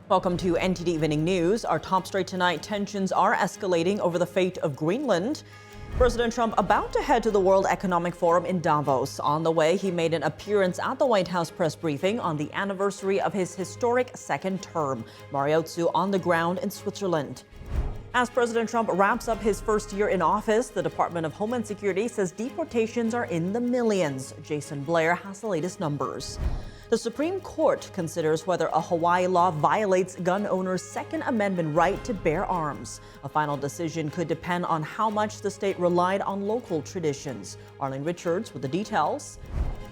Welcome to NTD Evening News. Our top story tonight, tensions are escalating over the fate of Greenland. President Trump about to head to the World Economic Forum in Davos. On the way, he made an appearance at the White House press briefing on the anniversary of his historic second term. Mauritius on the ground in Switzerland. As President Trump wraps up his first year in office, the Department of Homeland Security says deportations are in the millions. Jason Blair has the latest numbers. The Supreme Court considers whether a Hawaii law violates gun owners' Second Amendment right to bear arms. A final decision could depend on how much the state relied on local traditions. Arlene Richards with the details.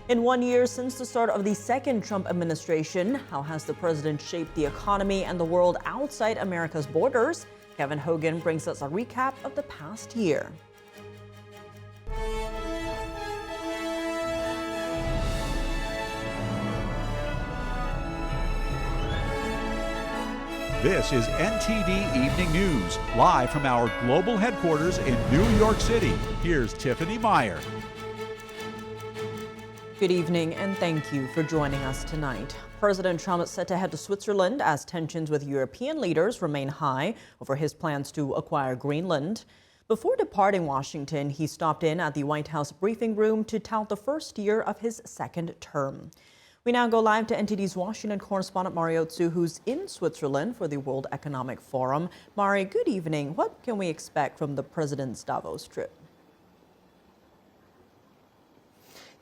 In 1 year since the start of the second Trump administration, how has the president shaped the economy and the world outside America's borders? Kevin Hogan brings us a recap of the past year. This is NTD Evening News, live from our global headquarters in New York City. Here's Tiffany Meyer. Good evening and thank you for joining us tonight. President Trump is set to head to Switzerland as tensions with European leaders remain high over his plans to acquire Greenland. Before departing Washington, he stopped in at the White House briefing room to tout the first year of his second term. We now go live to NTD's Washington correspondent Mauritius, who's in Switzerland for the World Economic Forum. Mari, good evening. What can we expect from the president's Davos trip?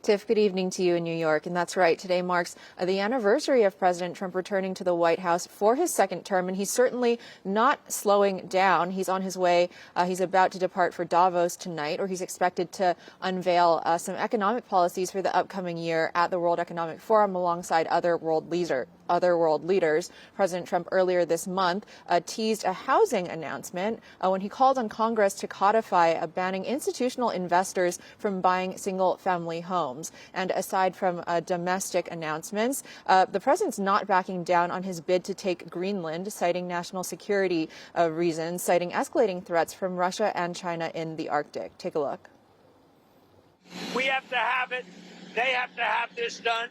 Tiff, good evening to you in New York. And that's right, today marks the anniversary of President Trump returning to the White House for his second term, and he's certainly not slowing down. He's on his way. He's about to depart for Davos tonight, or he's expected to unveil some economic policies for the upcoming year at the World Economic Forum alongside other world leaders. President Trump earlier this month teased a housing announcement when he called on Congress to codify banning institutional investors from buying single-family homes. And aside from domestic announcements, the president's not backing down on his bid to take Greenland, citing national security reasons, citing escalating threats from Russia and China in the Arctic. Take a look. We have to have it. They have to have this done.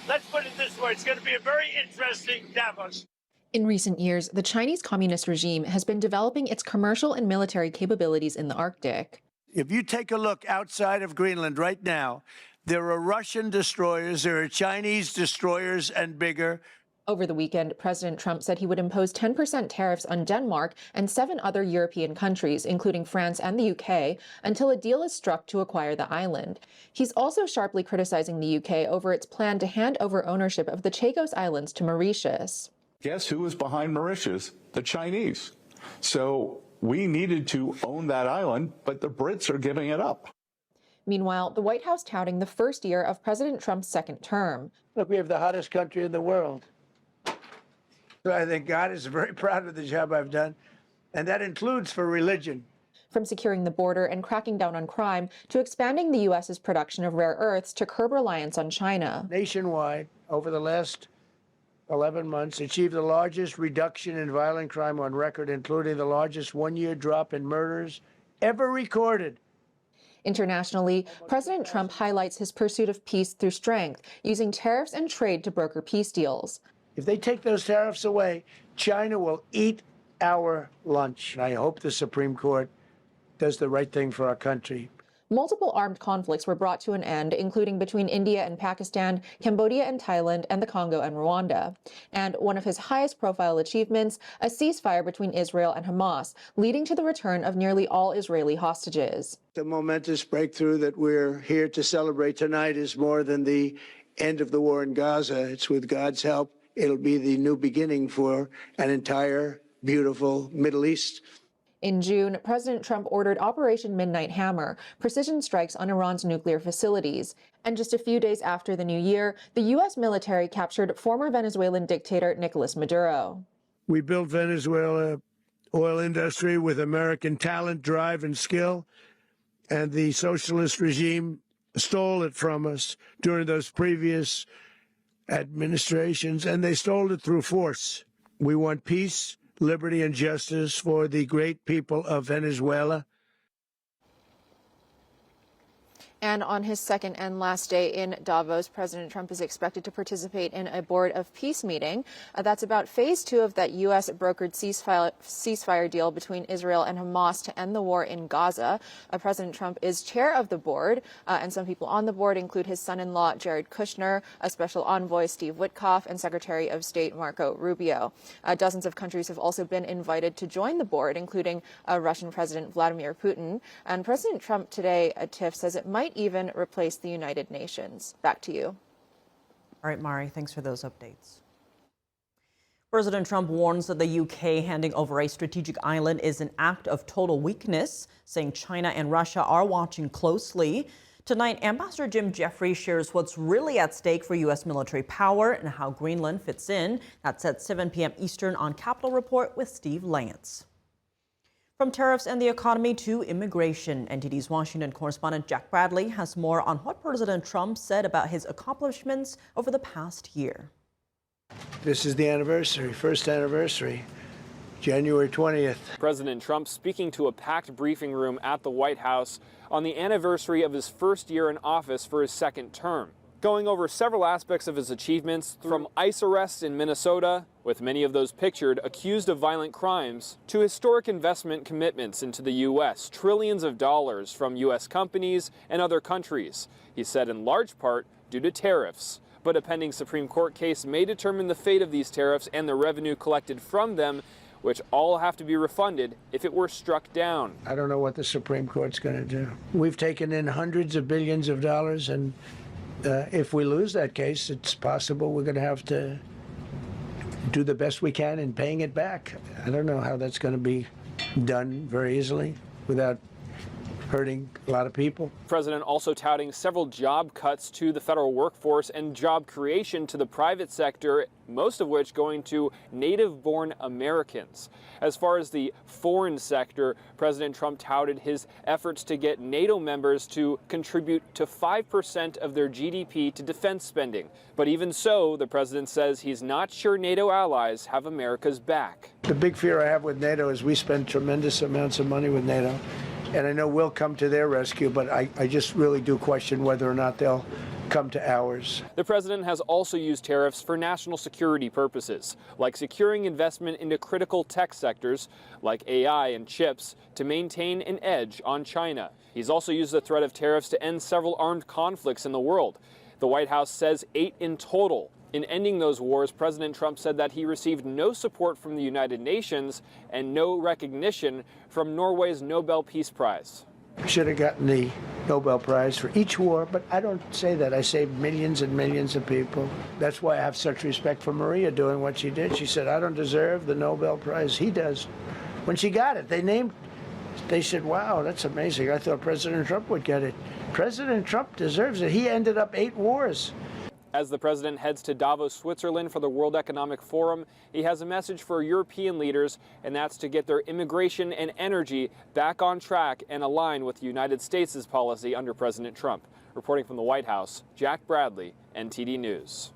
Let's put it this way. It's going to be a very interesting Davos. In recent years, the Chinese Communist regime has been developing its commercial and military capabilities in the Arctic. If you take a look outside of Greenland right now, there are Russian destroyers, there are Chinese destroyers and bigger. Over the weekend, President Trump said he would impose 10% tariffs on Denmark and 7 other European countries, including France and the UK, until a deal is struck to acquire the island. He's also sharply criticizing the UK over its plan to hand over ownership of the Chagos Islands to Mauritius. Guess who was behind Mauritius? The Chinese. So we needed to own that island, but the Brits are giving it up. Meanwhile, the White House touting the first year of President Trump's second term. Look, we have the hottest country in the world. So I think God is very proud of the job I've done, and that includes for religion. From securing the border and cracking down on crime to expanding the U.S.'s production of rare earths to curb reliance on China. Nationwide, over the last 11 months, achieved the largest reduction in violent crime on record, including the largest one-year drop in murders ever recorded. Internationally, President Trump highlights his pursuit of peace through strength, using tariffs and trade to broker peace deals. If they take those tariffs away, China will eat our lunch. And I hope the Supreme Court does the right thing for our country. Multiple armed conflicts were brought to an end, including between India and Pakistan, Cambodia and Thailand, and the Congo and Rwanda. And one of his highest profile achievements, a ceasefire between Israel and Hamas, leading to the return of nearly all Israeli hostages. The momentous breakthrough that we're here to celebrate tonight is more than the end of the war in Gaza. It's with God's help. It'll be the new beginning for an entire beautiful Middle East. In June, President Trump ordered Operation Midnight Hammer, precision strikes on Iran's nuclear facilities. And just a few days after the new year, the U.S. military captured former Venezuelan dictator Nicolas Maduro. We built Venezuela oil industry with American talent, drive, and skill, and the socialist regime stole it from us during those previous administrations, and they stole it through force. We want peace, liberty, and justice for the great people of Venezuela. And on his second and last day in Davos, President Trump is expected to participate in a Board of Peace meeting. That's about phase 2 of that U.S. brokered ceasefire deal between Israel and Hamas to end the war in Gaza. President Trump is chair of the board, and some people on the board include his son-in-law, Jared Kushner, a special envoy, Steve Witkoff, and Secretary of State Marco Rubio. Dozens of countries have also been invited to join the board, including Russian President Vladimir Putin. And President Trump today, Tiff, says it might even replace the United Nations. Back to you. All right, Mari, thanks for those updates. President Trump warns that the UK handing over a strategic island is an act of total weakness, saying China and Russia are watching closely. Tonight, Ambassador Jim Jeffrey shares what's really at stake for U.S. military power and how Greenland fits in. That's at 7 p.m. Eastern on Capitol Report with Steve Lance. From tariffs and the economy to immigration, NTD's Washington correspondent Jack Bradley has more on what President Trump said about his accomplishments over the past year. This is the anniversary, first anniversary, January 20th. President Trump speaking to a packed briefing room at the White House on the anniversary of his first year in office for his second term, going over several aspects of his achievements, from ICE arrests in Minnesota, with many of those pictured accused of violent crimes, to historic investment commitments into the U.S., trillions of dollars from U.S. companies and other countries. He said in large part due to tariffs. But a pending Supreme Court case may determine the fate of these tariffs and the revenue collected from them, which all have to be refunded if it were struck down. I don't know what the Supreme Court's going to do. We've taken in hundreds of billions of dollars, and if we lose that case, it's possible we're going to have to do the best we can in paying it back. I don't know how that's going to be done very easily without hurting a lot of people. The president also touting several job cuts to the federal workforce and job creation to the private sector, most of which going to native-born Americans. As far as the foreign sector, President Trump touted his efforts to get NATO members to contribute to 5% of their GDP to defense spending. But even so, the president says he's not sure NATO allies have America's back. The big fear I have with NATO is we spend tremendous amounts of money with NATO. And I know we'll come to their rescue, but I just really do question whether or not they'll come to ours. The president has also used tariffs for national security purposes, like securing investment into critical tech sectors like AI and chips to maintain an edge on China. He's also used the threat of tariffs to end several armed conflicts in the world. The White House says 8 in total. In ending those wars, President Trump said that he received no support from the United Nations and no recognition from Norway's Nobel Peace Prize. Should have gotten the Nobel Prize for each war, but I don't say that. I saved millions and millions of people. That's why I have such respect for Maria doing what she did. She said, I don't deserve the Nobel Prize. He does. When she got it, they said, wow, that's amazing. I thought President Trump would get it. President Trump deserves it. He ended up 8 wars. As the president heads to Davos, Switzerland for the World Economic Forum, he has a message for European leaders, and that's to get their immigration and energy back on track and align with the United States' policy under President Trump. Reporting from the White House, Jack Bradley, NTD News.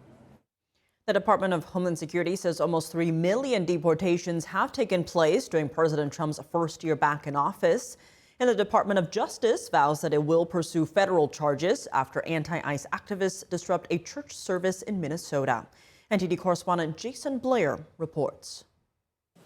The Department of Homeland Security says almost 3 million deportations have taken place during President Trump's first year back in office. And the Department of Justice vows that it will pursue federal charges after anti-ICE activists disrupt a church service in Minnesota. NTD correspondent Jason Blair reports.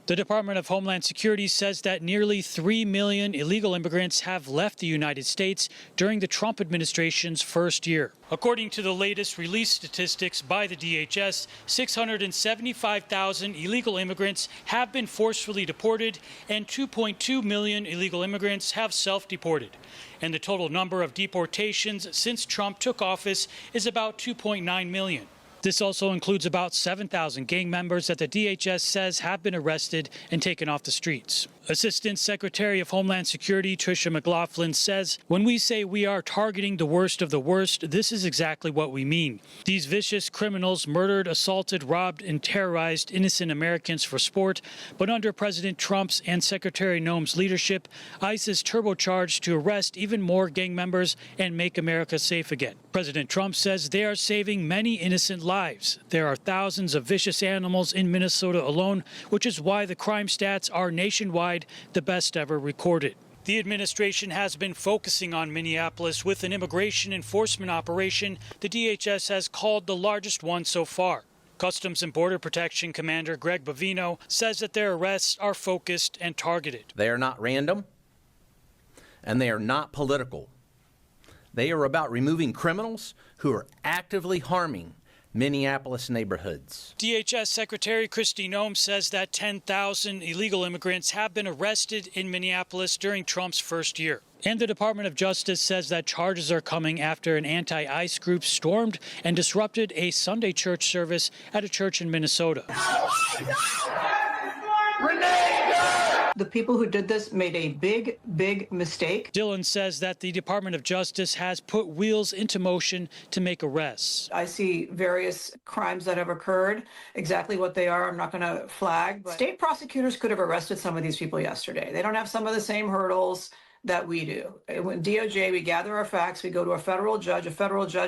The Department of Homeland Security says that nearly 3 million illegal immigrants have left the United States during the Trump administration's first year. According to the latest released statistics by the DHS, 675,000 illegal immigrants have been forcefully deported and 2.2 million illegal immigrants have self-deported. And the total number of deportations since Trump took office is about 2.9 million. This also includes about 7,000 gang members that the DHS says have been arrested and taken off the streets. Assistant Secretary of Homeland Security Tricia McLaughlin says, when we say we are targeting the worst of the worst, this is exactly what we mean. These vicious criminals murdered, assaulted, robbed, and terrorized innocent Americans for sport. But under President Trump's and Secretary Noem's leadership, ICE is turbocharged to arrest even more gang members and make America safe again. President Trump says they are saving many innocent lives. There are thousands of vicious animals in Minnesota alone, which is why the crime stats are nationwide the best ever recorded. The administration has been focusing on Minneapolis with an immigration enforcement operation the DHS has called the largest one so far. Customs and Border Protection Commander Greg Bavino says that their arrests are focused and targeted. They are not random, and they are not political. They are about removing criminals who are actively harming Minneapolis neighborhoods. DHS Secretary Kristi Noem says that 10,000 illegal immigrants have been arrested in Minneapolis during Trump's first year. And the Department of Justice says that charges are coming after an anti-ICE group stormed and disrupted a Sunday church service at a church in Minnesota. The people who did this made a big mistake. Dillon says that the Department of Justice has put wheels into motion to make arrests. I see various crimes that have occurred. Exactly what they are, I'm not going to flag. But state prosecutors could have arrested some of these people yesterday. They don't have some of the same hurdles that we do. When DOJ, we gather our facts, we go to a federal judge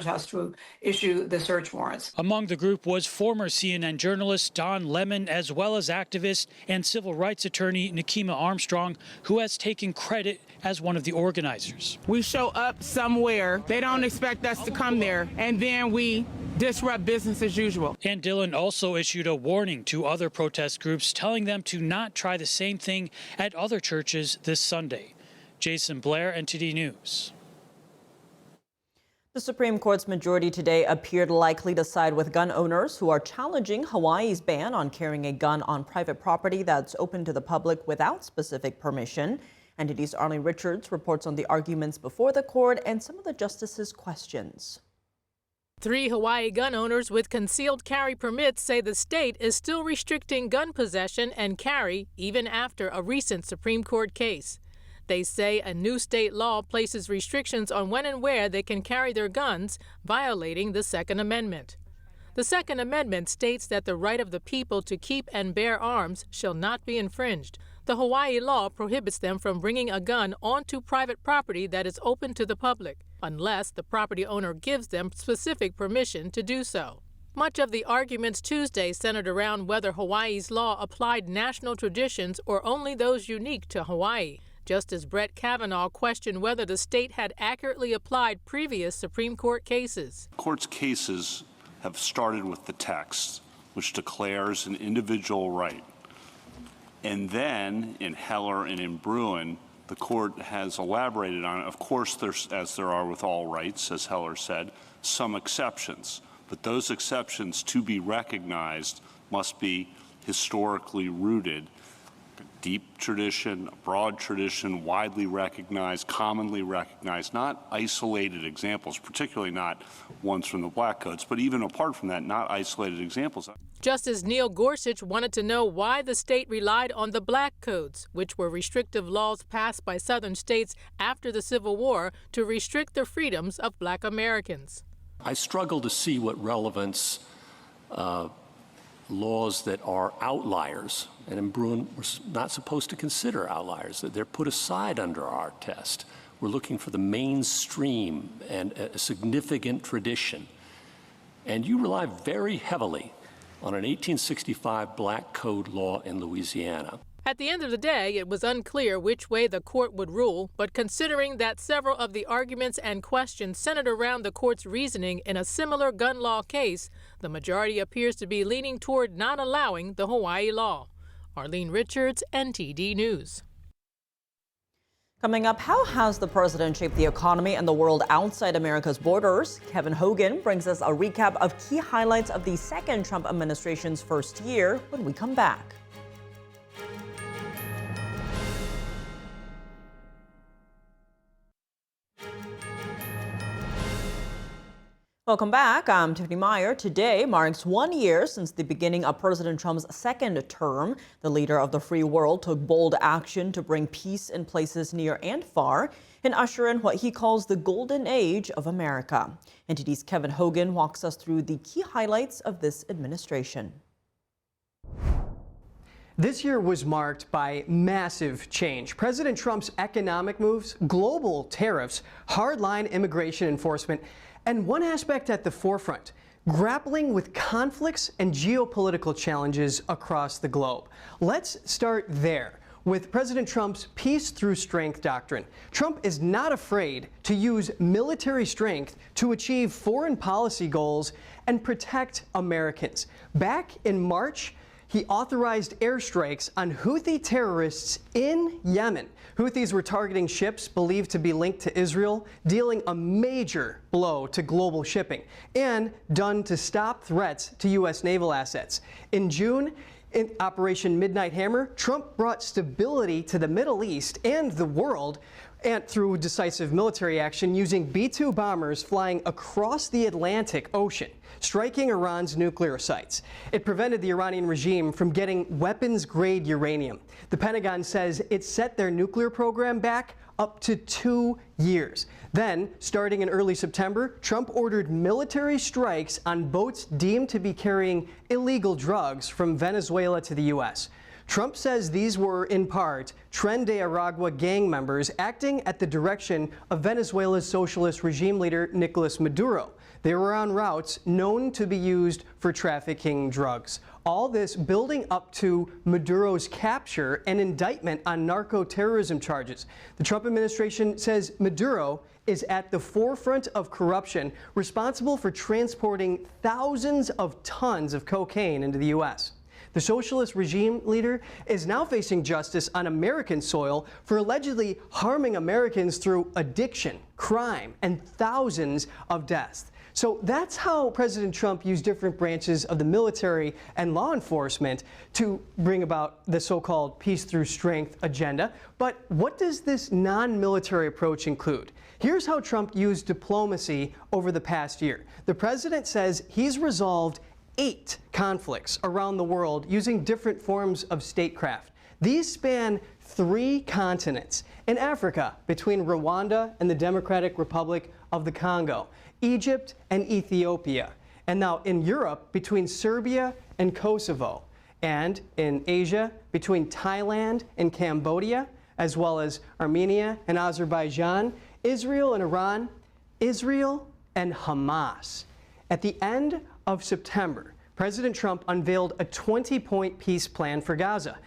has to issue the search warrants. Among the group was former CNN journalist Don Lemon, as well as activist and civil rights attorney Nikema Armstrong, who has taken credit as one of the organizers. We show up somewhere, they don't expect us to come there, and then we disrupt business as usual. And Dillon also issued a warning to other protest groups, telling them to not try the same thing at other churches this Sunday. Jason Blair, NTD News. The Supreme Court's majority today appeared likely to side with gun owners who are challenging Hawaii's ban on carrying a gun on private property that's open to the public without specific permission. NTD's Arlene Richards reports on the arguments before the court and some of the justices' questions. 3 Hawaii gun owners with concealed carry permits say the state is still restricting gun possession and carry even after a recent Supreme Court case. They say a new state law places restrictions on when and where they can carry their guns, violating the Second Amendment. The Second Amendment states that the right of the people to keep and bear arms shall not be infringed. The Hawaii law prohibits them from bringing a gun onto private property that is open to the public, unless the property owner gives them specific permission to do so. Much of the arguments Tuesday centered around whether Hawaii's law applied national traditions or only those unique to Hawaii. Justice Brett Kavanaugh questioned whether the state had accurately applied previous Supreme Court cases. Court's cases have started with the text, which declares an individual right. And then in Heller and in Bruin, the court has elaborated on it. Of course, there's, as there are with all rights, as Heller said, some exceptions. But those exceptions, to be recognized, must be historically rooted. Deep tradition, broad tradition, widely recognized, commonly recognized, not isolated examples, particularly not ones from the Black Codes, but even apart from that, not isolated examples. Justice Neil Gorsuch wanted to know why the state relied on the Black Codes, which were restrictive laws passed by Southern states after the Civil War to restrict the freedoms of Black Americans. I struggle to see what relevance laws that are outliers, and in Bruin we're not supposed to consider outliers, that they're put aside under our test. We're looking for the mainstream and a significant tradition. And you rely very heavily on an 1865 Black Code law in Louisiana. At the end of the day, it was unclear which way the court would rule, but considering that several of the arguments and questions centered around the court's reasoning in a similar gun law case, the majority appears to be leaning toward not allowing the Hawaii law. Arlene Richards, NTD News. Coming up, how has the president shaped the economy and the world outside America's borders? Kevin Hogan brings us a recap of key highlights of the second Trump administration's first year when we come back. Welcome back. I'm Tiffany Meyer. Today marks 1 year since the beginning of President Trump's second term. The leader of the free world took bold action to bring peace in places near and far and usher in what he calls the golden age of America. NTD's Kevin Hogan walks us through the key highlights of this administration. This year was marked by massive change. President Trump's economic moves, global tariffs, hardline immigration enforcement, and one aspect at the forefront, grappling with conflicts and geopolitical challenges across the globe. Let's start there with President Trump's peace through strength doctrine. Trump is not afraid to use military strength to achieve foreign policy goals and protect Americans. Back in March, he authorized airstrikes on Houthi terrorists in Yemen. Houthis were targeting ships believed to be linked to Israel, dealing a major blow to global shipping, and done to stop threats to U.S. naval assets. In June, in Operation Midnight Hammer, Trump brought stability to the Middle East and the world and through decisive military action using B-2 bombers flying across the Atlantic Ocean, striking Iran's nuclear sites. It prevented the Iranian regime from getting weapons-grade uranium. The Pentagon says it set their nuclear program back up to 2 years. Then, starting in early September, Trump ordered military strikes on boats deemed to be carrying illegal drugs from Venezuela to the U.S. Trump says these were, in part, Tren de Aragua gang members acting at the direction of Venezuela's socialist regime leader Nicolas Maduro. They were on routes known to be used for trafficking drugs. All this building up to Maduro's capture and indictment on narco-terrorism charges. The Trump administration says Maduro is at the forefront of corruption, responsible for transporting thousands of tons of cocaine into the U.S. The socialist regime leader is now facing justice on American soil for allegedly harming Americans through addiction, crime, and thousands of deaths. So that's how President Trump used different branches of the military and law enforcement to bring about the so-called peace through strength agenda. But what does this non-military approach include? Here's how Trump used diplomacy over the past year. The president says he's resolved 8 conflicts around the world using different forms of statecraft. These span 3 continents. In Africa, between Rwanda and the Democratic Republic of the Congo, Egypt and Ethiopia, and now in Europe, between Serbia and Kosovo, and in Asia, between Thailand and Cambodia, as well as Armenia and Azerbaijan, Israel and Iran, Israel and Hamas. At the end of September, President Trump unveiled a 20-point peace plan for Gaza.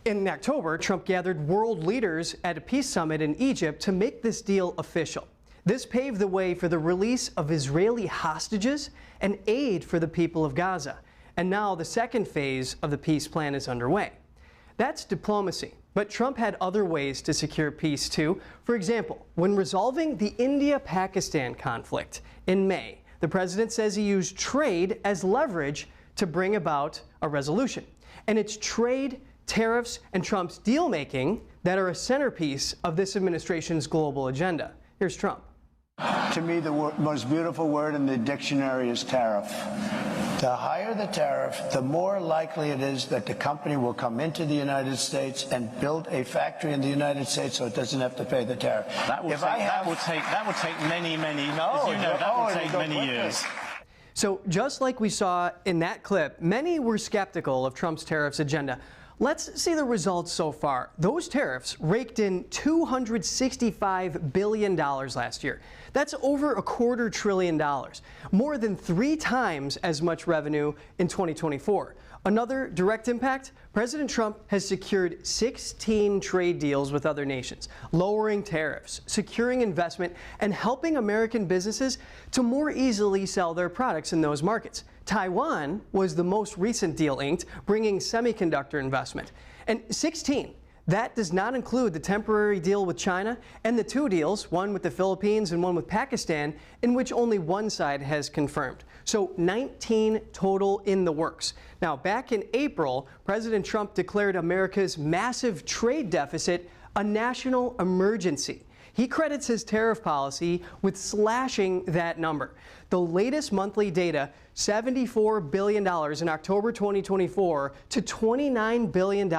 In October, Trump gathered world leaders at a peace summit in Egypt to make this deal official. This paved the way for the release of Israeli hostages and aid for the people of Gaza. And now the second phase of the peace plan is underway. That's diplomacy. But Trump had other ways to secure peace, too. For example, when resolving the India-Pakistan conflict in May, the president says he used trade as leverage to bring about a resolution. And it's trade, tariffs, and Trump's deal-making that are a centerpiece of this administration's global agenda. Here's Trump. To me, the most beautiful word in the dictionary is tariff. The higher the tariff, the more likely it is that the company will come into the United States and build a factory in the United States so it doesn't have to pay the tariff. That will take many, many years. So just like we saw in that clip, many were skeptical of Trump's tariffs agenda. Let's see the results so far. Those tariffs raked in $265 billion last year. That's over $250 billion, more than 3 times as much revenue in 2024. Another direct impact, President Trump has secured 16 trade deals with other nations, lowering tariffs, securing investment, and helping American businesses to more easily sell their products in those markets. Taiwan was the most recent deal inked, bringing semiconductor investment. And 16, that does not include the temporary deal with China and the 2 deals, one with the Philippines and one with Pakistan, in which only one side has confirmed. So 19 total in the works. Now, back in April, President Trump declared America's massive trade deficit a national emergency. He credits his tariff policy with slashing that number. The latest monthly data, $74 billion in October 2024 to $29 billion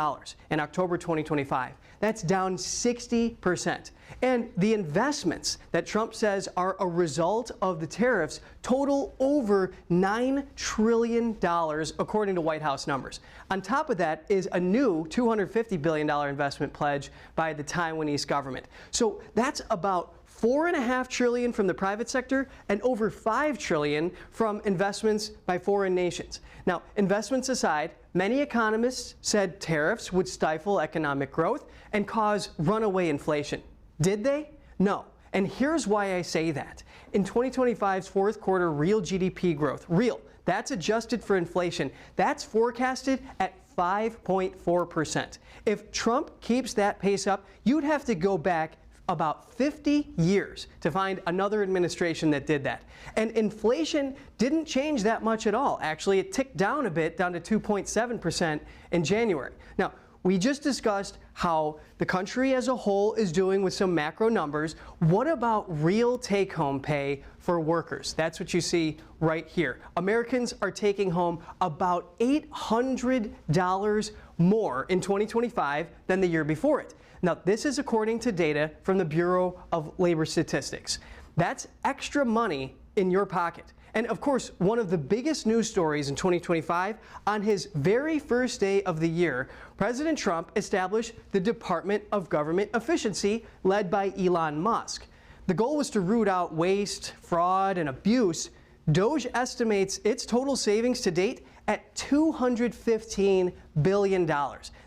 in October 2025. That's down 60%. And the investments that Trump says are a result of the tariffs total over $9 trillion, according to White House numbers. On top of that is a new $250 billion investment pledge by the Taiwanese government. So that's about 4.5 trillion from the private sector and over 5 trillion from investments by foreign nations. Now, investments aside, many economists said tariffs would stifle economic growth and cause runaway inflation. Did they? No. And here's why I say that. In 2025's fourth quarter real GDP growth, that's adjusted for inflation, that's forecasted at 5.4%. If Trump keeps that pace up, you'd have to go back about 50 years to find another administration that did that. And inflation didn't change that much at all. Actually, it ticked down a bit, down to 2.7% in January. Now, we just discussed how the country as a whole is doing with some macro numbers. What about real take-home pay for workers? That's what you see right here. Americans are taking home about $800 more in 2025 than the year before it. Now, this is according to data from the Bureau of Labor Statistics. That's extra money in your pocket. And of course, one of the biggest news stories in 2025, on his very first day of the year, President Trump established the Department of Government Efficiency, led by Elon Musk. The goal was to root out waste, fraud, and abuse. DOGE estimates its total savings to date at $215 billion.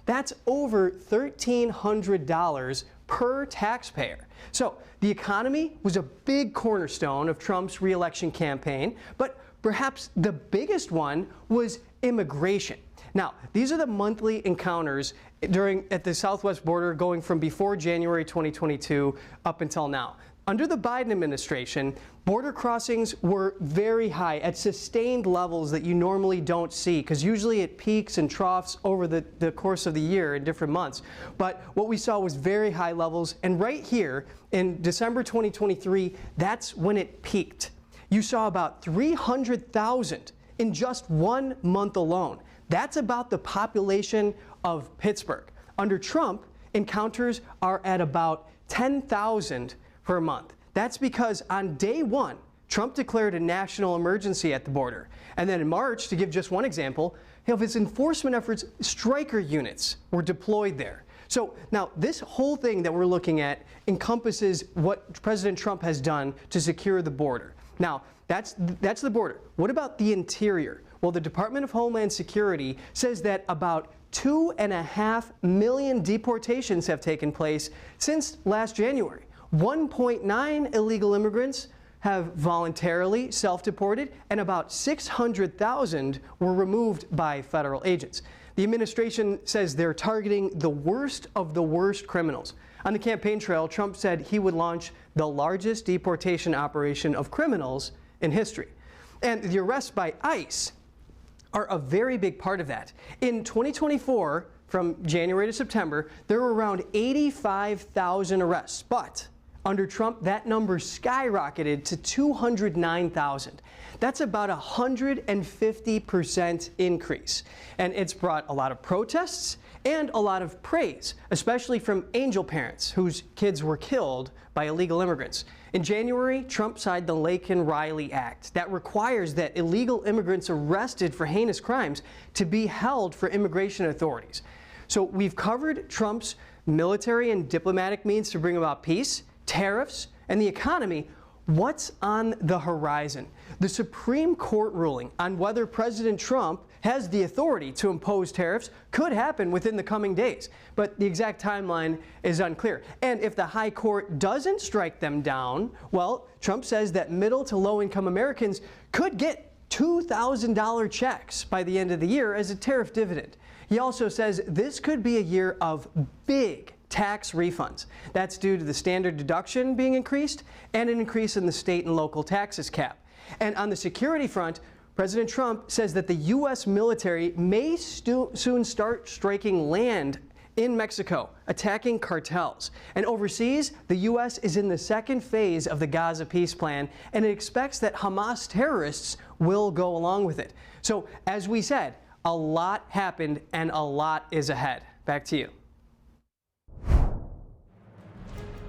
That's over $1,300 per taxpayer. So the economy was a big cornerstone of Trump's re-election campaign, but perhaps the biggest one was immigration. Now, these are the monthly encounters at the southwest border going from before January 2022 up until now. Under the Biden administration, border crossings were very high at sustained levels that you normally don't see, because usually it peaks and troughs over the course of the year in different months. But what we saw was very high levels, and right here in December 2023, that's when it peaked. You saw about 300,000 in just 1 month alone. That's about the population of Pittsburgh. Under Trump, encounters are at about 10,000 per month. That's because on day one, Trump declared a national emergency at the border. And then in March, to give just one example, of his enforcement efforts, Stryker units were deployed there. So now this whole thing that we're looking at encompasses what President Trump has done to secure the border. Now, that's the border. What about the interior? Well, the Department of Homeland Security says that about 2.5 million deportations have taken place since last January. 1.9 illegal immigrants have voluntarily self-deported, and about 600,000 were removed by federal agents. The administration says they're targeting the worst of the worst criminals. On the campaign trail, Trump said he would launch the largest deportation operation of criminals in history. And the arrests by ICE are a very big part of that. In 2024, from January to September, there were around 85,000 arrests, but under Trump, that number skyrocketed to 209,000. That's about a 150% increase. And it's brought a lot of protests and a lot of praise, especially from angel parents whose kids were killed by illegal immigrants. In January, Trump signed the Laken-Riley Act that requires that illegal immigrants arrested for heinous crimes to be held for immigration authorities. So we've covered Trump's military and diplomatic means to bring about peace, tariffs, and the economy. What's on the horizon? The Supreme Court ruling on whether President Trump has the authority to impose tariffs could happen within the coming days, but the exact timeline is unclear. And if the High Court doesn't strike them down, well, Trump says that middle to low-income Americans could get $2,000 checks by the end of the year as a tariff dividend. He also says this could be a year of big tax refunds. That's due to the standard deduction being increased and an increase in the state and local taxes cap. And on the security front, President Trump says that the U.S. military may soon start striking land in Mexico, attacking cartels. And overseas, the U.S. is in the second phase of the Gaza peace plan, and it expects that Hamas terrorists will go along with it. So, as we said, a lot happened and a lot is ahead. Back to you.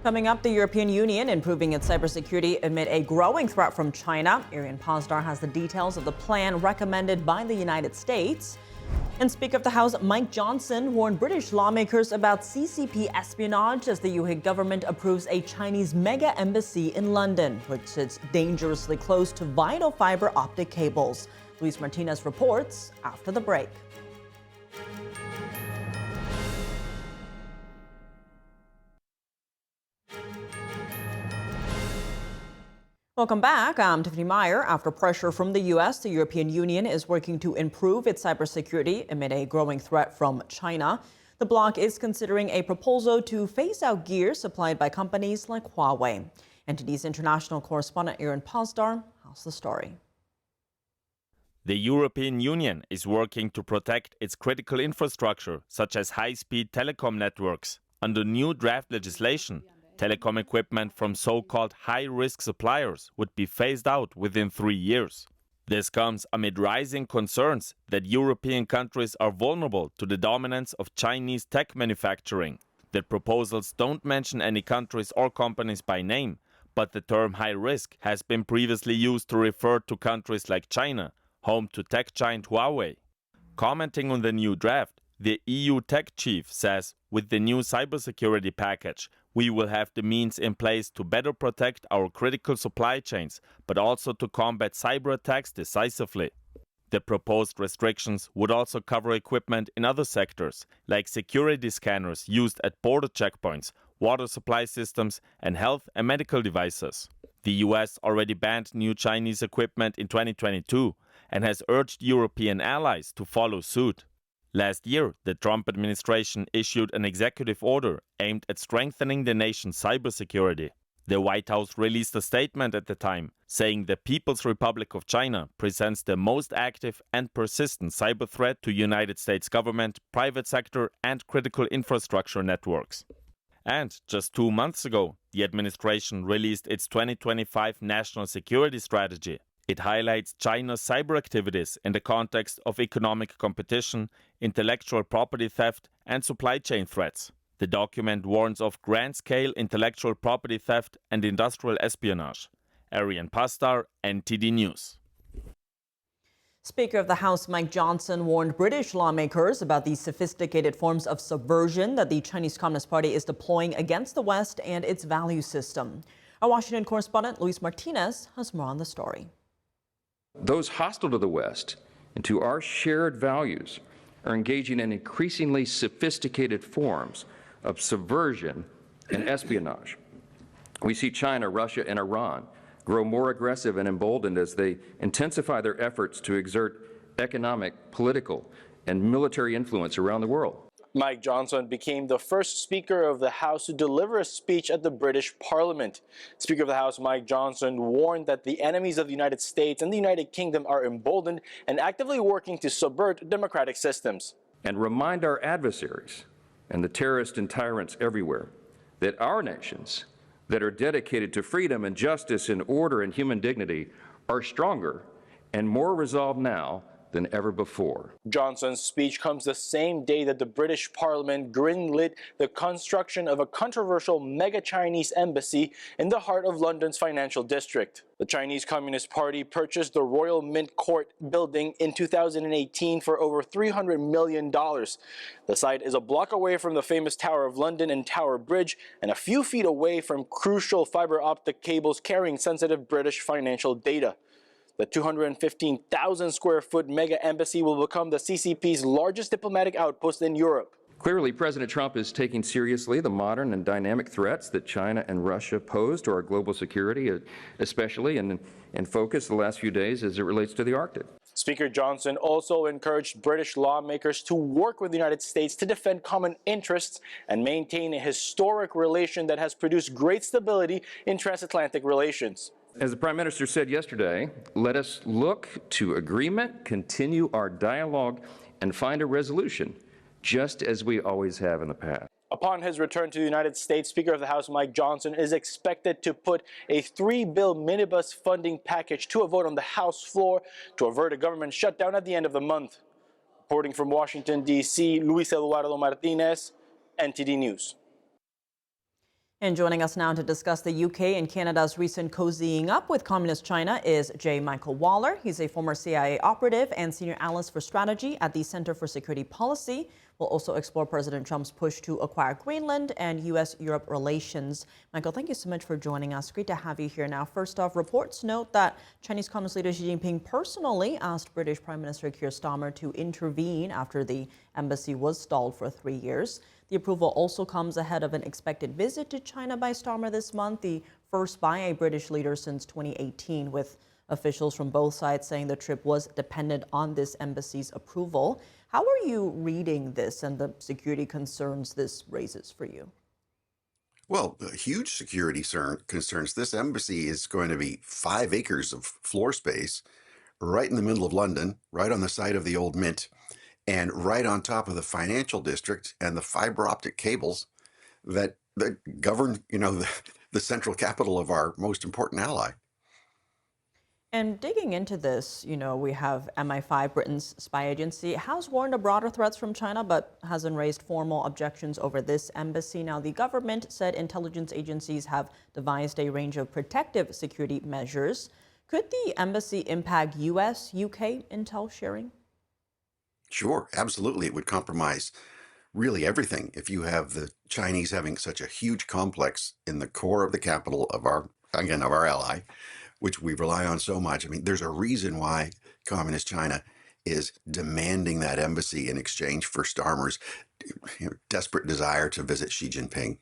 Coming up, the European Union improving its cybersecurity amid a growing threat from China. Arian Posdar has the details of the plan recommended by the United States. And Speaker of the House Mike Johnson warned British lawmakers about CCP espionage as the UK government approves a Chinese mega embassy in London, which sits dangerously close to vital fiber optic cables. Luis Martinez reports after the break. Welcome back. I'm Tiffany Meyer. After pressure from the U.S., the European Union is working to improve its cybersecurity amid a growing threat from China. The bloc is considering a proposal to phase out gear supplied by companies like Huawei. NTD's international correspondent Aaron Posdar has the story. The European Union is working to protect its critical infrastructure, such as high-speed telecom networks. Under new draft legislation, telecom equipment from so-called high-risk suppliers would be phased out within 3 years. This comes amid rising concerns that European countries are vulnerable to the dominance of Chinese tech manufacturing. The proposals don't mention any countries or companies by name, but the term high risk has been previously used to refer to countries like China, home to tech giant Huawei. Commenting on the new draft, the EU tech chief says, with the new cybersecurity package, we will have the means in place to better protect our critical supply chains, but also to combat cyber attacks decisively. The proposed restrictions would also cover equipment in other sectors, like security scanners used at border checkpoints, water supply systems, and health and medical devices. The US already banned new Chinese equipment in 2022 and has urged European allies to follow suit. Last year, the Trump administration issued an executive order aimed at strengthening the nation's cybersecurity. The White House released a statement at the time, saying the People's Republic of China presents the most active and persistent cyber threat to United States government, private sector, and critical infrastructure networks. And just 2 months ago, the administration released its 2025 National Security Strategy. It highlights China's cyber activities in the context of economic competition, intellectual property theft, and supply chain threats. The document warns of grand-scale intellectual property theft and industrial espionage. Arian Pastar, NTD News. Speaker of the House Mike Johnson warned British lawmakers about the sophisticated forms of subversion that the Chinese Communist Party is deploying against the West and its value system. Our Washington correspondent Luis Martinez has more on the story. Those hostile to the West and to our shared values are engaging in increasingly sophisticated forms of subversion and espionage. We see China, Russia, and Iran grow more aggressive and emboldened as they intensify their efforts to exert economic, political, and military influence around the world. Mike Johnson became the first Speaker of the House to deliver a speech at the British Parliament. Speaker of the House Mike Johnson warned that the enemies of the United States and the United Kingdom are emboldened and actively working to subvert democratic systems. And remind our adversaries and the terrorists and tyrants everywhere that our nations that are dedicated to freedom and justice and order and human dignity are stronger and more resolved now than ever before. Johnson's speech comes the same day that the British Parliament greenlit the construction of a controversial mega-Chinese embassy in the heart of London's financial district. The Chinese Communist Party purchased the Royal Mint Court building in 2018 for over $300 million. The site is a block away from the famous Tower of London and Tower Bridge and a few feet away from crucial fiber-optic cables carrying sensitive British financial data. The 215,000 square foot mega embassy will become the CCP's largest diplomatic outpost in Europe. Clearly, President Trump is taking seriously the modern and dynamic threats that China and Russia pose to our global security, especially in focus the last few days as it relates to the Arctic. Speaker Johnson also encouraged British lawmakers to work with the United States to defend common interests and maintain a historic relation that has produced great stability in transatlantic relations. As the Prime Minister said yesterday, let us look to agreement, continue our dialogue, and find a resolution, just as we always have in the past. Upon his return to the United States, Speaker of the House Mike Johnson is expected to put a $3 minibus funding package to a vote on the House floor to avert a government shutdown at the end of the month. Reporting from Washington, D.C., Luis Eduardo Martinez, NTD News. And joining us now to discuss the UK and Canada's recent cozying up with Communist China is J. Michael Waller. He's a former CIA operative and senior analyst for strategy at the Center for Security Policy. We'll also explore President Trump's push to acquire Greenland and U.S.-Europe relations. Michael, thank you so much for joining us. Great to have you here now. First off, reports note that Chinese Communist leader Xi Jinping personally asked British Prime Minister Keir Starmer to intervene after the embassy was stalled for 3 years. The approval also comes ahead of an expected visit to China by Starmer this month, the first by a British leader since 2018, with officials from both sides saying the trip was dependent on this embassy's approval. How are you reading this and the security concerns this raises for you? Well, huge security concerns. This embassy is going to be 5 acres of floor space right in the middle of London, right on the site of the old Mint, and right on top of the financial district and the fiber optic cables that govern, the central capital of our most important ally. And digging into this, we have MI5, Britain's spy agency, has warned of broader threats from China, but hasn't raised formal objections over this embassy. Now, the government said intelligence agencies have devised a range of protective security measures. Could the embassy impact U.S., UK intel sharing? Sure, absolutely. It would compromise really everything if you have the Chinese having such a huge complex in the core of the capital of our ally, which we rely on so much. I mean, there's a reason why Communist China is demanding that embassy in exchange for Starmer's desperate desire to visit Xi Jinping.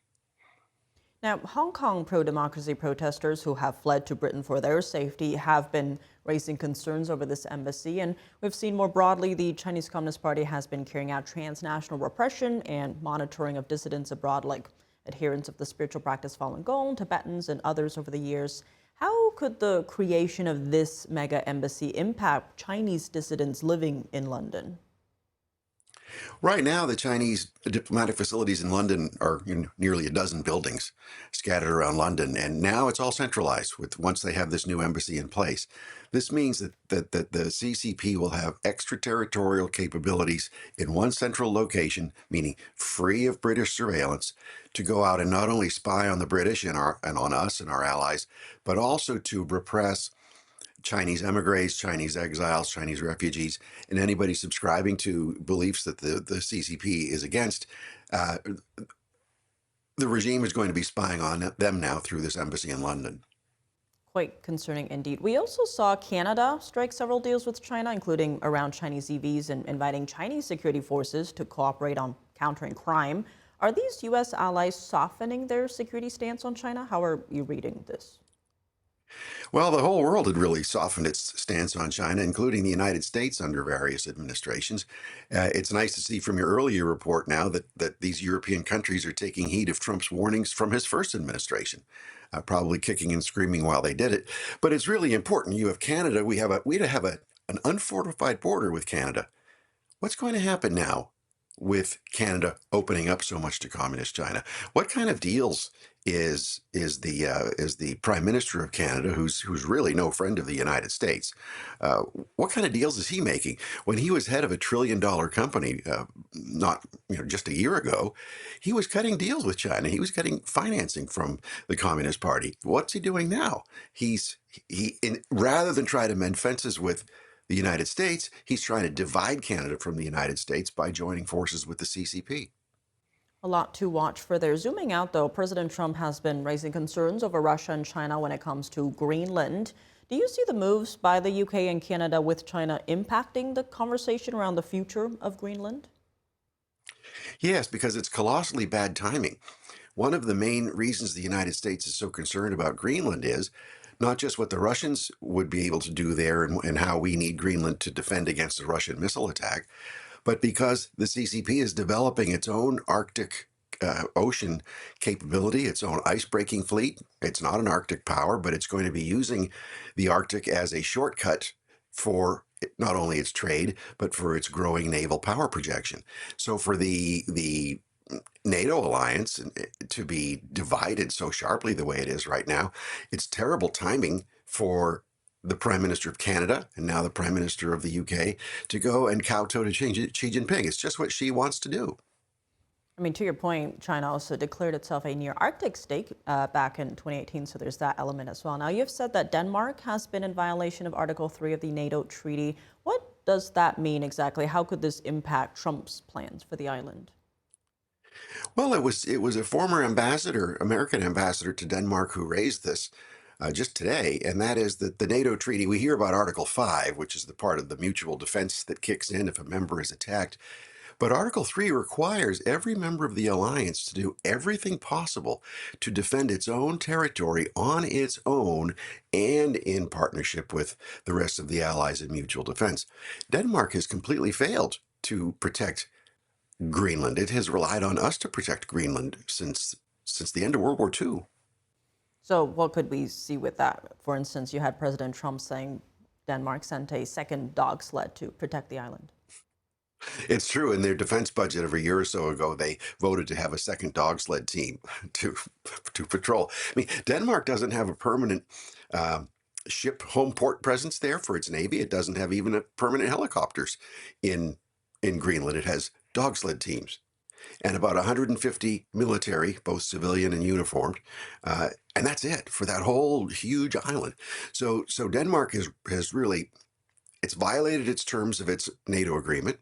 Now, Hong Kong pro-democracy protesters who have fled to Britain for their safety have been raising concerns over this embassy. And we've seen more broadly the Chinese Communist Party has been carrying out transnational repression and monitoring of dissidents abroad, like adherents of the spiritual practice Falun Gong, Tibetans, and others over the years. How could the creation of this mega embassy impact Chinese dissidents living in London? Right now, the Chinese diplomatic facilities in London are in nearly a dozen buildings scattered around London, and now it's all centralized once they have this new embassy in place. This means that the CCP will have extraterritorial capabilities in one central location, meaning free of British surveillance, to go out and not only spy on the British and on us and our allies, but also to repress Chinese emigres, Chinese exiles, Chinese refugees, and anybody subscribing to beliefs that the CCP is against. The regime is going to be spying on them now through this embassy in London. Quite concerning indeed. We also saw Canada strike several deals with China, including around Chinese EVs and inviting Chinese security forces to cooperate on countering crime. Are these U.S. allies softening their security stance on China? How are you reading this? Well, the whole world had really softened its stance on China, including the United States under various administrations. It's nice to see from your earlier report now that these European countries are taking heed of Trump's warnings from his first administration, probably kicking and screaming while they did it. But it's really important. You have Canada. We have an unfortified border with Canada. What's going to happen now with Canada opening up so much to Communist China? What kind of deals is the Prime Minister of Canada, who's really no friend of the United States? What kind of deals is he making? When he was head of $1 trillion company, just a year ago, he was cutting deals with China. He was getting financing from the Communist Party. What's he doing now? Rather than try to mend fences with the United States, he's trying to divide Canada from the United States by joining forces with the CCP. A lot to watch for there. Zooming out, though, President Trump has been raising concerns over Russia and China when it comes to Greenland. Do you see the moves by the UK and Canada with China impacting the conversation around the future of Greenland? Yes, because it's colossally bad timing. One of the main reasons the United States is so concerned about Greenland is not just what the Russians would be able to do there and how we need Greenland to defend against a Russian missile attack, but because the CCP is developing its own Arctic ocean capability, its own ice-breaking fleet. It's not an Arctic power, but it's going to be using the Arctic as a shortcut for not only its trade, but for its growing naval power projection. So for the NATO alliance to be divided so sharply the way it is right now, it's terrible timing for the Prime Minister of Canada and now the Prime Minister of the UK to go and kowtow to Xi Jinping. It's just what Xi wants to do. I mean, to your point, China also declared itself a near-Arctic state back in 2018, so there's that element as well. Now, you've said that Denmark has been in violation of Article 3 of the NATO treaty. What does that mean exactly? How could this impact Trump's plans for the island? Well, it was a former ambassador, American ambassador to Denmark, who raised this just today, and that is that the NATO treaty. We hear about Article 5, which is the part of the mutual defense that kicks in if a member is attacked. But Article 3 requires every member of the alliance to do everything possible to defend its own territory on its own and in partnership with the rest of the allies in mutual defense. Denmark has completely failed to protect Greenland. It has relied on us to protect Greenland since the end of World War II. So what could we see with that? For instance, you had President Trump saying Denmark sent a second dog sled to protect the island. It's true. In their defense budget of a year or so ago, they voted to have a second dog sled team to patrol. I mean, Denmark doesn't have a permanent ship home port presence there for its navy. It doesn't have even a permanent helicopters in Greenland. It has dog sled teams and about 150 military, both civilian and uniformed, and that's it for that whole huge island. So Denmark has really, it's violated its terms of its NATO agreement.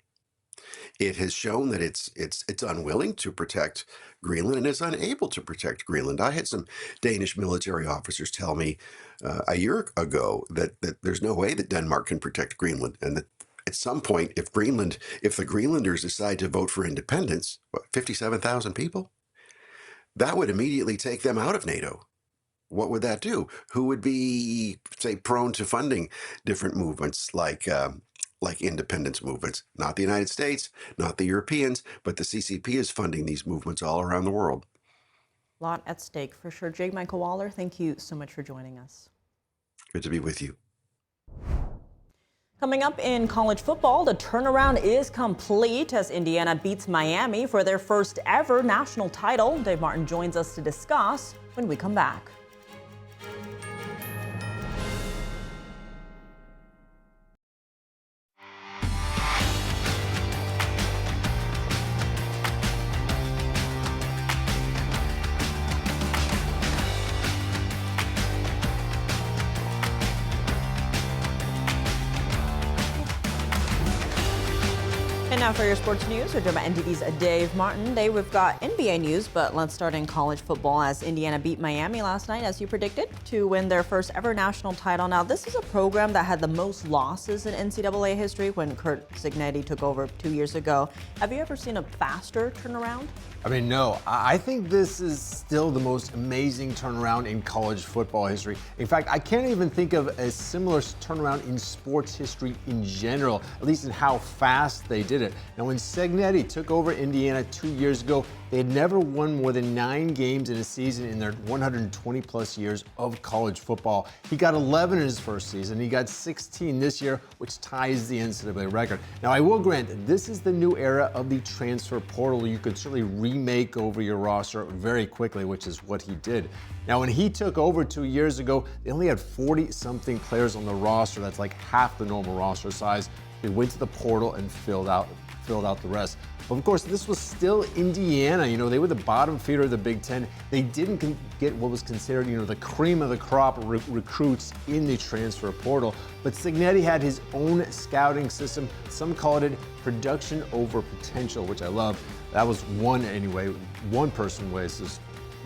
It has shown that it's unwilling to protect Greenland and is unable to protect Greenland. I had some Danish military officers tell me a year ago that there's no way that Denmark can protect Greenland, and that at some point, if the Greenlanders decide to vote for independence, 57,000 people, that would immediately take them out of NATO. What would that do? Who would be, say, prone to funding different movements like independence movements? Not the United States, not the Europeans, but the CCP is funding these movements all around the world. A lot at stake for sure. J. Michael Waller, thank you so much for joining us. Good to be with you. Coming up in college football, the turnaround is complete as Indiana beats Miami for their first ever national title. Dave Martin joins us to discuss when we come back. And now for your sports news, we're joined by NTD's Dave Martin. Dave, we've got NBA news, but let's start in college football as Indiana beat Miami last night, as you predicted, to win their first ever national title. Now, this is a program that had the most losses in NCAA history when Curt Cignetti took over 2 years ago. Have you ever seen a faster turnaround? I mean, no. I think this is still the most amazing turnaround in college football history. In fact, I can't even think of a similar turnaround in sports history in general, at least in how fast they did it. Now, when Cignetti took over Indiana 2 years ago, they had never won more than 9 games in a season in their 120 plus years of college football. He got 11 in his first season. He got 16 this year, which ties the NCAA record. Now, I will grant that this is the new era of the transfer portal. You could certainly remake over your roster very quickly, which is what he did. Now, when he took over 2 years ago, they only had 40-something players on the roster. That's like half the normal roster size. They went to the portal and filled out the rest. But of course, this was still Indiana. You know, they were the bottom feeder of the Big Ten. They didn't get what was considered, the cream of the crop recruits in the transfer portal. But Cignetti had his own scouting system. Some called it production over potential, which I love. That was one person's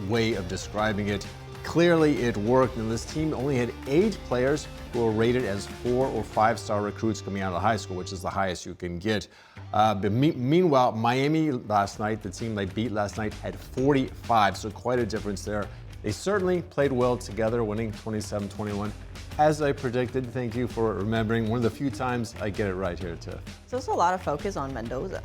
way of describing it. Clearly, it worked, and this team only had 8 players who were rated as 4 or 5-star recruits coming out of high school, which is the highest you can get. But meanwhile, Miami last night, the team they beat last night, had 45, so quite a difference there. They certainly played well together, winning 27-21. As I predicted, thank you for remembering. One of the few times I get it right here, too. So there's a lot of focus on Mendoza.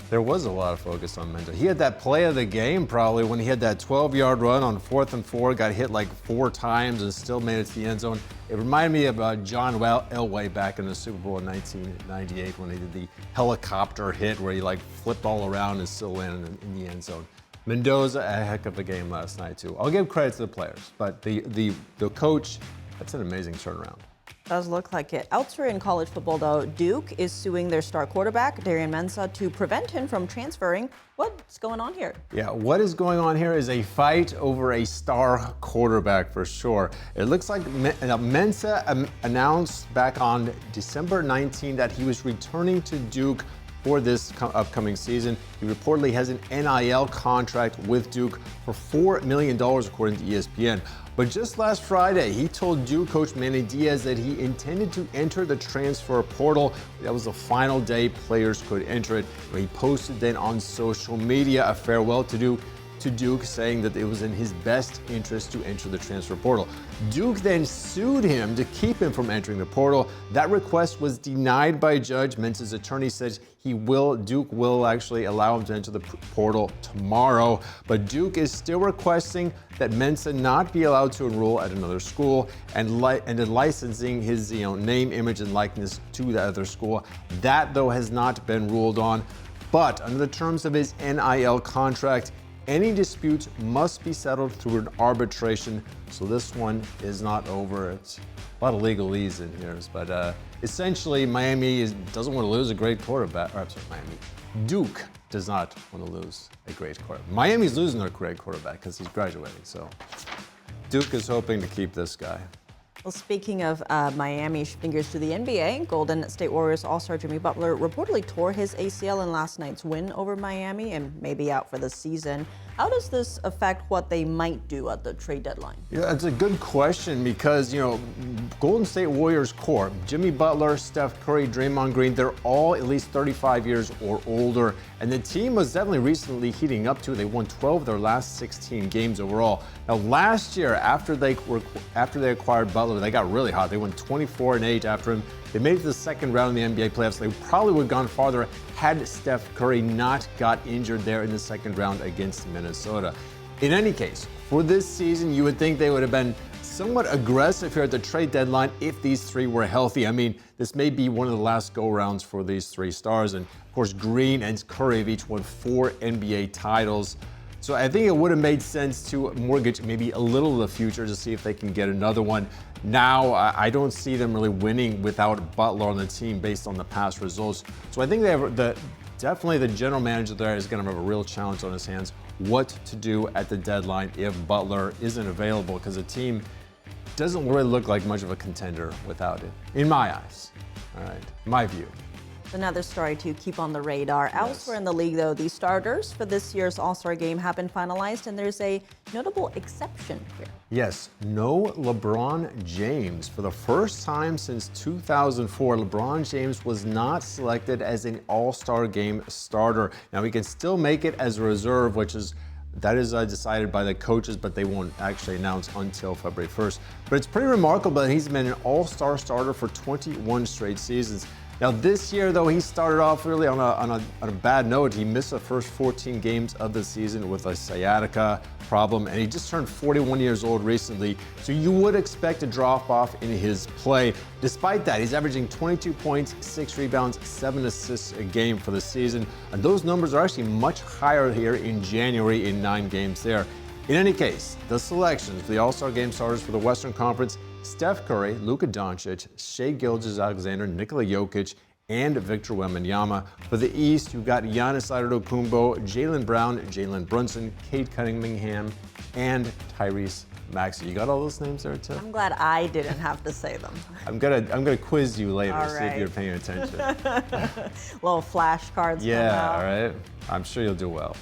There was a lot of focus on Mendoza. He had that play of the game probably when he had that 12-yard run on 4th and 4, got hit like 4 times and still made it to the end zone. It reminded me of John Elway back in the Super Bowl in 1998 when he did the helicopter hit where he flipped all around and still landed in the end zone. Mendoza, a heck of a game last night too. I'll give credit to the players, but the coach, that's an amazing turnaround. Does look like it. Elsewhere in college football, though, Duke is suing their star quarterback, Darian Mensah, to prevent him from transferring. What's going on here? Yeah, what is going on here is a fight over a star quarterback for sure. It looks like Mensah announced back on December 19 that he was returning to Duke for this upcoming season. He reportedly has an NIL contract with Duke for $4 million, according to ESPN. But just last Friday, he told Duke coach Manny Diaz that he intended to enter the transfer portal. That was the final day players could enter it. He posted then on social media a farewell to Duke, saying that it was in his best interest to enter the transfer portal. Duke then sued him to keep him from entering the portal. That request was denied by a judge. Mensah's attorney says Duke will actually allow him to enter the portal tomorrow. But Duke is still requesting that Mensah not be allowed to enroll at another school and then licensing his name, image, and likeness to the other school. That, though, has not been ruled on. But under the terms of his NIL contract, any dispute must be settled through an arbitration, so this one is not over. It's a lot of legalese in here, but essentially Miami doesn't want to lose a great quarterback. Or, I'm sorry, Duke does not want to lose a great quarterback. Miami's losing their great quarterback because he's graduating, so Duke is hoping to keep this guy. Well, speaking of Miami, shifting gears to the NBA, Golden State Warriors All-Star Jimmy Butler reportedly tore his ACL in last night's win over Miami and may be out for the season. How does this affect what they might do at the trade deadline? Yeah, it's a good question because, Golden State Warriors core, Jimmy Butler, Steph Curry, Draymond Green, they're all at least 35 years or older. And the team was definitely recently heating up to it. They won 12 of their last 16 games overall. Now, last year, after they acquired Butler, they got really hot. They went 24-8 after him. They made it to the second round in the NBA playoffs. They probably would have gone farther had Steph Curry not got injured there in the second round against Minnesota. In any case, for this season, you would think they would have been somewhat aggressive here at the trade deadline if these three were healthy. I mean, this may be one of the last go-rounds for these three stars. And of course, Green and Curry have each won 4 NBA titles. So I think it would have made sense to mortgage maybe a little of the future to see if they can get another one. Now, I don't see them really winning without Butler on the team based on the past results. So I think they have definitely the general manager there is going to have a real challenge on his hands what to do at the deadline if Butler isn't available, because the team doesn't really look like much of a contender without it, in my eyes. All right, my view. Another story to keep on the radar. Elsewhere in the league, though, the starters for this year's All-Star game have been finalized, and there's a notable exception here. Yes, no LeBron James. For the first time since 2004, LeBron James was not selected as an All-Star game starter. Now, he can still make it as a reserve, that is decided by the coaches, but they won't actually announce until February 1st. But it's pretty remarkable that he's been an All-Star starter for 21 straight seasons. Now this year, though, he started off really on a bad note. He missed the first 14 games of the season with a sciatica problem, and he just turned 41 years old recently. So you would expect a drop off in his play. Despite that, he's averaging 22 points, 6 rebounds, 7 assists a game for the season. And those numbers are actually much higher here in January in 9 games there. In any case, the selections for the All-Star game starters for the Western Conference: Steph Curry, Luka Doncic, Shai Gilgeous-Alexander, Nikola Jokic, and Victor Wembanyama. For the East, you've got Giannis Antetokounmpo, Jaylen Brown, Jalen Brunson, Cade Cunningham, and Tyrese Maxey. You got all those names there, too? I'm glad I didn't have to say them. I'm gonna quiz you later, all see right. if you're paying attention. Little flashcards. Yeah, all right. I'm sure you'll do well.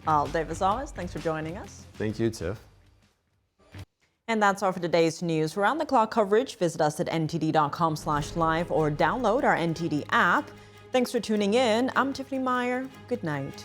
Well, Dave, as always, thanks for joining us. Thank you, Tiff. And that's all for today's news. For round-the-clock coverage, visit us at ntd.com/live or download our NTD app. Thanks for tuning in. I'm Tiffany Meyer. Good night.